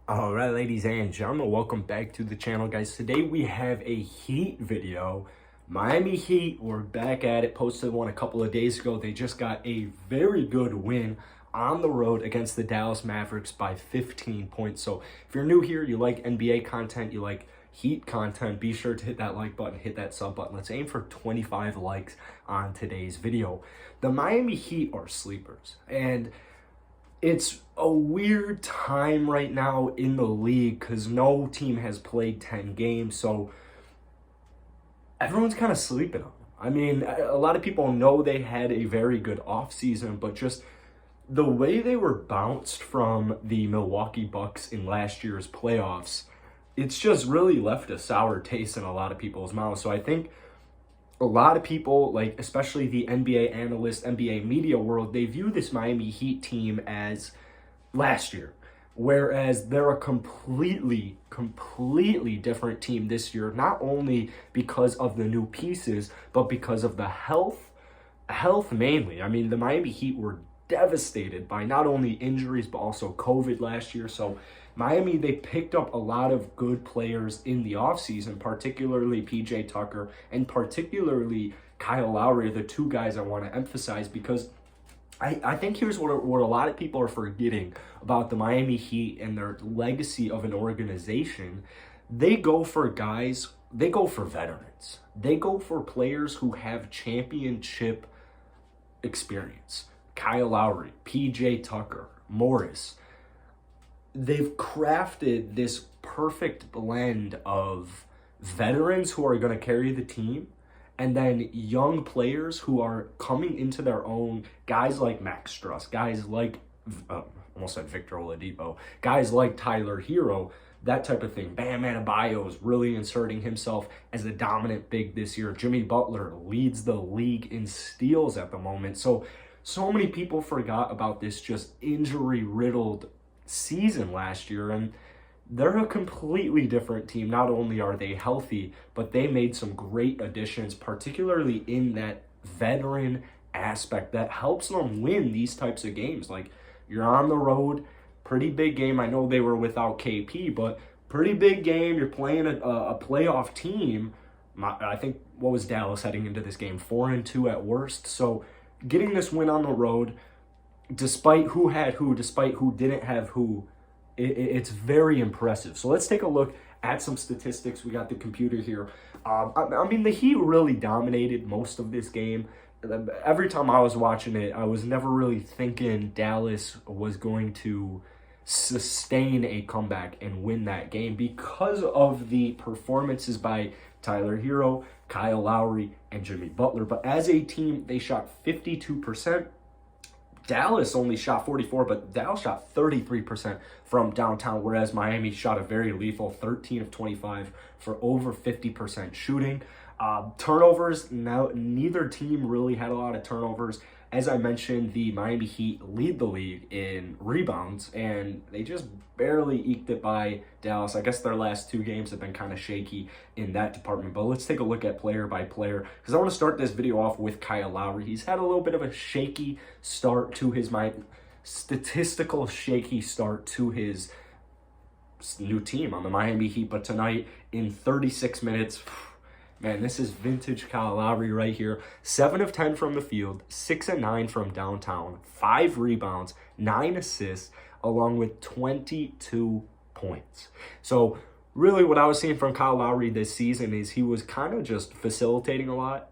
All right, ladies and gentlemen, welcome back to the channel, guys. Today we have a Heat video. Miami Heat, we're back at it. Posted one a couple of days ago. They just got a very good win on the road against the Dallas Mavericks by 15 points. So if you're new here, you like NBA content, you like Heat content, be sure to hit that like button, hit that sub button. Let's aim for 25 likes on today's video. The Miami Heat are sleepers, and it's a weird time right now in the league because no team has played 10 games, so everyone's kind of sleeping on them. I mean, a lot of people know they had a very good offseason, but just the way they were bounced from the Milwaukee Bucks in last year's playoffs, it's just really left a sour taste in a lot of people's mouths. So I think a lot of people, like especially the NBA analysts, NBA media world, they view this Miami Heat team as last year, whereas they're a completely different team this year, not only because of the new pieces, but because of the health mainly. I mean, the Miami Heat were devastated by not only injuries, but also COVID last year. So Miami, they picked up a lot of good players in the offseason, particularly PJ Tucker and particularly Kyle Lowry, the two guys I want to emphasize, because I think here's what a lot of people are forgetting about the Miami Heat and their legacy of an organization. They go for guys, they go for veterans. They go for players who have championship experience. Kyle Lowry, PJ Tucker, Morris. They've crafted this perfect blend of veterans who are going to carry the team and then young players who are coming into their own, guys like Max Struss, guys like, almost said Victor Oladipo, guys like Tyler Hero, that type of thing. Bam Adebayo is really inserting himself as a dominant big this year. Jimmy Butler leads the league in steals at the moment. So many people forgot about this just injury-riddled season last year, and they're a completely different team. Not only are they healthy, but they made some great additions, particularly in that veteran aspect that helps them win these types of games. Like, you're on the road, pretty big game. I know they were without KP, but pretty big game. You're playing a playoff team. I think, what was Dallas heading into this game? 4-2 at worst. So getting this win on the road, despite who had who, despite who didn't have who, it's very impressive. So let's take a look at some statistics. We got the computer here. I mean, the Heat really dominated most of this game. Every time I was watching it, I was never really thinking Dallas was going to sustain a comeback and win that game because of the performances by Tyler Hero, Kyle Lowry, and Jimmy Butler. But as a team, they shot 52%. Dallas only shot 44, but Dallas shot 33% from downtown, whereas Miami shot a very lethal 13 of 25 for over 50% shooting. Turnovers, now neither team really had a lot of turnovers. As I mentioned, the Miami Heat lead the league in rebounds, and they just barely eked it by Dallas. I guess their last two games have been kind of shaky in that department, but let's take a look at player by player, because I want to start this video off with Kyle Lowry. He's had a little bit of a shaky start to his statistical shaky start to his new team on the Miami Heat, but tonight in 36 minutes, man, this is vintage Kyle Lowry right here. 7 of 10 from the field, 6 of 9 from downtown, 5 rebounds, 9 assists, along with 22 points. So really what I was seeing from Kyle Lowry this season is he was kind of just facilitating a lot.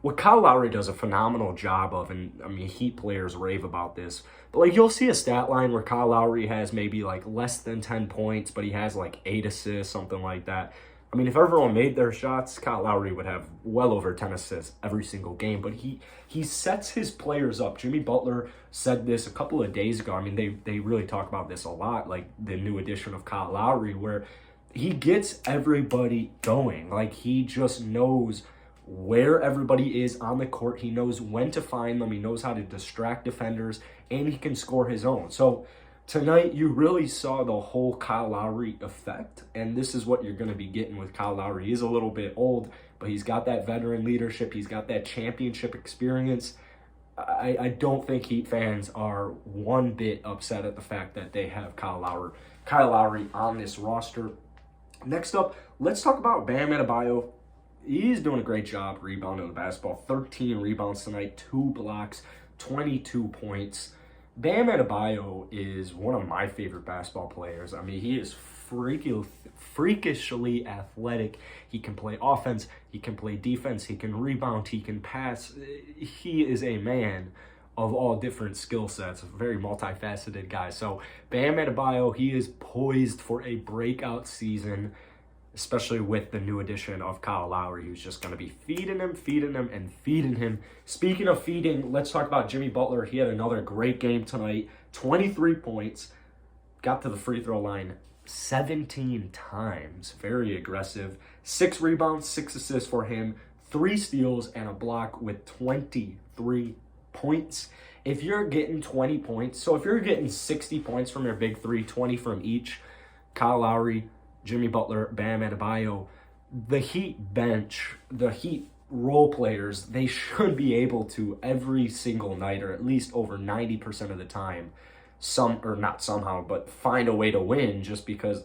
What Kyle Lowry does a phenomenal job of, and I mean, Heat players rave about this, but like you'll see a stat line where Kyle Lowry has maybe like less than 10 points, but he has like 8 assists, something like that. I mean, if everyone made their shots, Kyle Lowry would have well over 10 assists every single game. But he sets his players up. Jimmy Butler said this a couple of days ago. I mean, they really talk about this a lot, like the new addition of Kyle Lowry, where he gets everybody going. Like, he just knows where everybody is on the court. He knows when to find them. He knows how to distract defenders, and he can score his own. So tonight, you really saw the whole Kyle Lowry effect, and this is what you're going to be getting with Kyle Lowry. He's a little bit old, but he's got that veteran leadership. He's got that championship experience. I don't think Heat fans are one bit upset at the fact that they have Kyle Lowry on this roster. Next up, let's talk about Bam Adebayo. He's doing a great job rebounding the basketball. 13 rebounds tonight, 2 blocks, 22 points. Bam Adebayo is one of my favorite basketball players. I mean, he is freakishly athletic. He can play offense, he can play defense, he can rebound, he can pass. He is a man of all different skill sets, a very multifaceted guy. So Bam Adebayo, he is poised for a breakout season, especially with the new addition of Kyle Lowry, who's just going to be feeding him, and feeding him. Speaking of feeding, let's talk about Jimmy Butler. He had another great game tonight, 23 points, got to the free throw line 17 times, very aggressive. 6 rebounds, 6 assists for him, 3 steals, and a block with 23 points. If you're getting 20 points, so if you're getting 60 points from your big three, 20 from each, Kyle Lowry, Jimmy Butler, Bam Adebayo, the Heat bench, the Heat role players, they should be able to every single night, or at least over 90% of the time, find a way to win, just because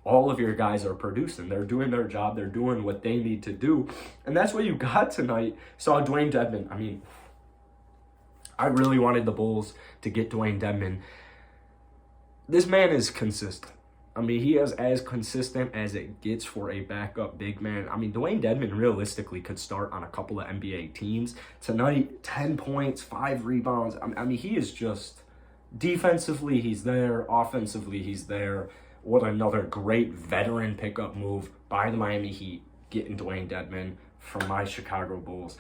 all of your guys are producing. They're doing their job. They're doing what they need to do. And that's what you got tonight. Saw Dwayne Dedmon. I mean, I really wanted the Bulls to get Dwayne Dedmon. This man is consistent. I mean, he is as consistent as it gets for a backup big man. I mean, Dwayne Dedmon realistically could start on a couple of NBA teams. Tonight, 10 points, 5 rebounds. I mean, he is just, defensively, he's there. Offensively, he's there. What another great veteran pickup move by the Miami Heat, getting Dwayne Dedmon from my Chicago Bulls.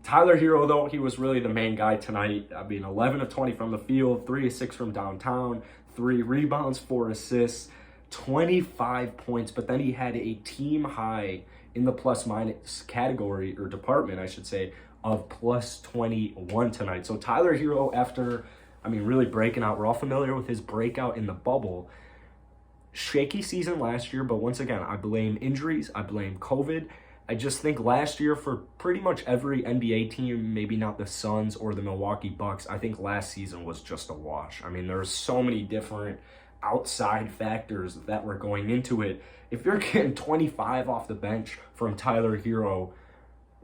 Tyler Hero, though, he was really the main guy tonight. I mean, 11 of 20 from the field, 3 of 6 from downtown, 3 rebounds, 4 assists, 25 points. But then he had a team high in the plus-minus category, or department, I should say, of plus 21 tonight. So Tyler Hero, after, I mean, really breaking out, we're all familiar with his breakout in the bubble. Shaky season last year, but once again, I blame injuries, I blame COVID. I just think last year, for pretty much every NBA team, maybe not the Suns or the Milwaukee Bucks, I think last season was just a wash. I mean, there's so many different outside factors that were going into it. If you're getting 25 off the bench from Tyler Hero,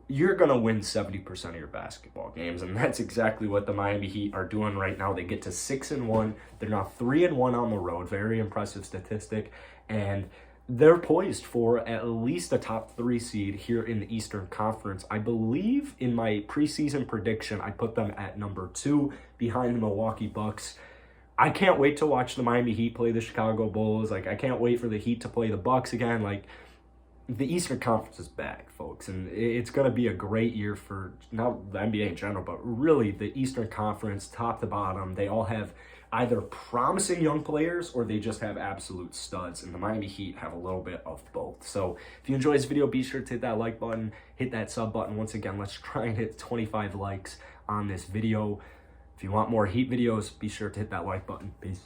you're going to win 70% of your basketball games, and that's exactly what the Miami Heat are doing right now. They get to 6-1. They're now 3-1 on the road. Very impressive statistic, and they're poised for at least a top 3 seed here in the Eastern Conference. I believe in my preseason prediction, I put them at number 2 behind the Milwaukee Bucks. I can't wait to watch the Miami Heat play the Chicago Bulls. Like, I can't wait for the Heat to play the Bucks again. Like, the Eastern Conference is back, folks, and it's going to be a great year for not the NBA in general, but really the Eastern Conference, top to bottom. They all have either promising young players or they just have absolute studs, and the Miami Heat have a little bit of both. So if you enjoyed this video, be sure to hit that like button, hit that sub button. Once again, let's try and hit 25 likes on this video. If you want more Heat videos, be sure to hit that like button. Peace.